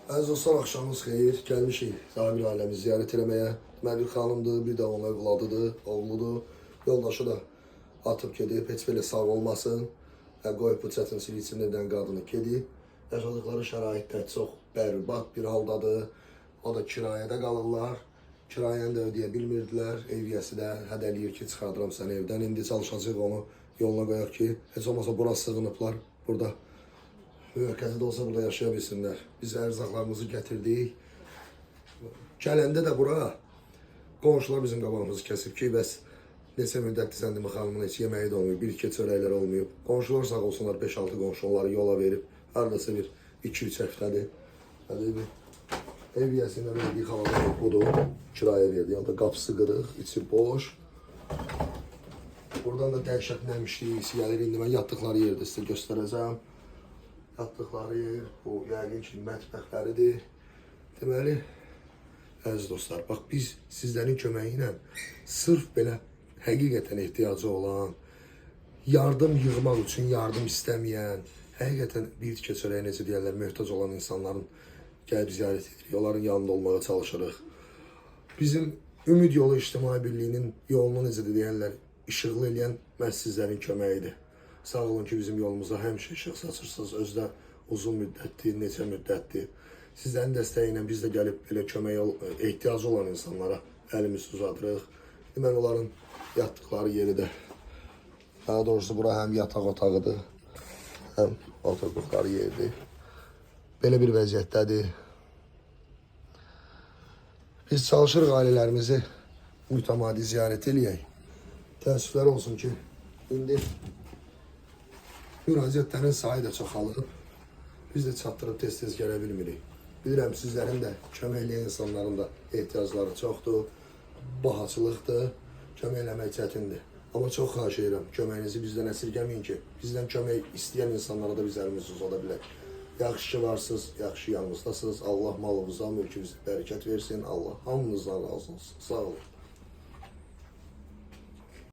Əziz dostlar, axşamınız xeyir. Gəlmişik Zabir ailəmizi ziyarət eləməyə. Deməli, bir xanımdır, bir də onun övladıdır, oğludur. Yoldaşı da atıb gedib, heç belə sağ olmasın. Qoyub bu çətinçilik içində edən qadını gedib. Yaşadıkları şəraitdə çox bərbad bir haldadır. O da kirayədə qalırlar. Kirayəni də ödəyə bilmirdilər. Evyəsi də hədəliyir ki, çıxardıram səni evdən. İndi çalışacaq onu yoluna qoyaq ki, heç olmasa bura sığınıblar. Burada müvəqqəti də olsa burada yaşaya bilsinlər. Biz ərzaqlarımızı gətirdik. Gələndə də bura qonşular bizim qabağımızı kəsib ki, bəs neçə müddətdir Zəndimə xanımın heç yeməyi də olmayıb, bir-iki çörəklər olmayıb. Qonşular sağ olsunlar, 5-6 qonşu onları yola verib. Haradasa bir 2-3 həftədir. Ev yəsində verdiyi xalalar budur. Kirayə verdi. Yəni da qapısı qırıq, içi boş. Buradan da dəhşət nəmişlik hissi gəlir. İndi mən yatdıqları yerdə sizə göstərəcəm. Yatdıqları yer, bu yəqin ki, mətbəxləridir. Deməli, əziz dostlar, bax biz sizlərin köməyi ilə sırf belə həqiqətən ehtiyacı olan, yardım yığmaq üçün yardım istəməyən, həqiqətən bir tikə çörəyə necə deyərlər, möhtac olan insanların gəlib ziyarət edirik, onların yanında olmağa çalışırıq. Bizim Ümid Yolu İctimai Birliyinin yolunu necə deyərlər, işıqlı eləyən məhz sizlərin köməyidir. Sağ olun ki, bizim yolumuza həmişə işıq saçırsınız. Özdə uzun müddətdir, neçə müddətdir. Sizlərin dəstəyi ilə biz də gəlib belə köməyə ehtiyacı olan insanlara əlimizi uzadırıq. Mən onların yatdıqları yeri də, daha doğrusu bura həm yataq otağıdır, həm oturduqları yerdir. Belə bir vəziyyətdədir. Biz çalışırıq ailələrimizi mütəmadi ziyarət eləyək. Təəssüflər olsun ki, indi müraciətlərin sayı da çoxalıb. Biz də çatdırıb tez-tez gələ bilmirik. Bilirəm, sizlərin də kömək eləyən insanların da ehtiyacları çoxdur, bahaçılıqdır, kömək eləmək çətindir. Amma çox xahiş edirəm, köməyinizi bizdən əsirgəməyin ki, bizdən kömək istəyən insanlara da biz əlimizi uzada bilək. Yaxşı ki varsınız, yaxşı yanınızdasınız. Allah malımıza, mülkümüzə bərəkət versin. Allah hamınızdan razı olsun. Sağ olun.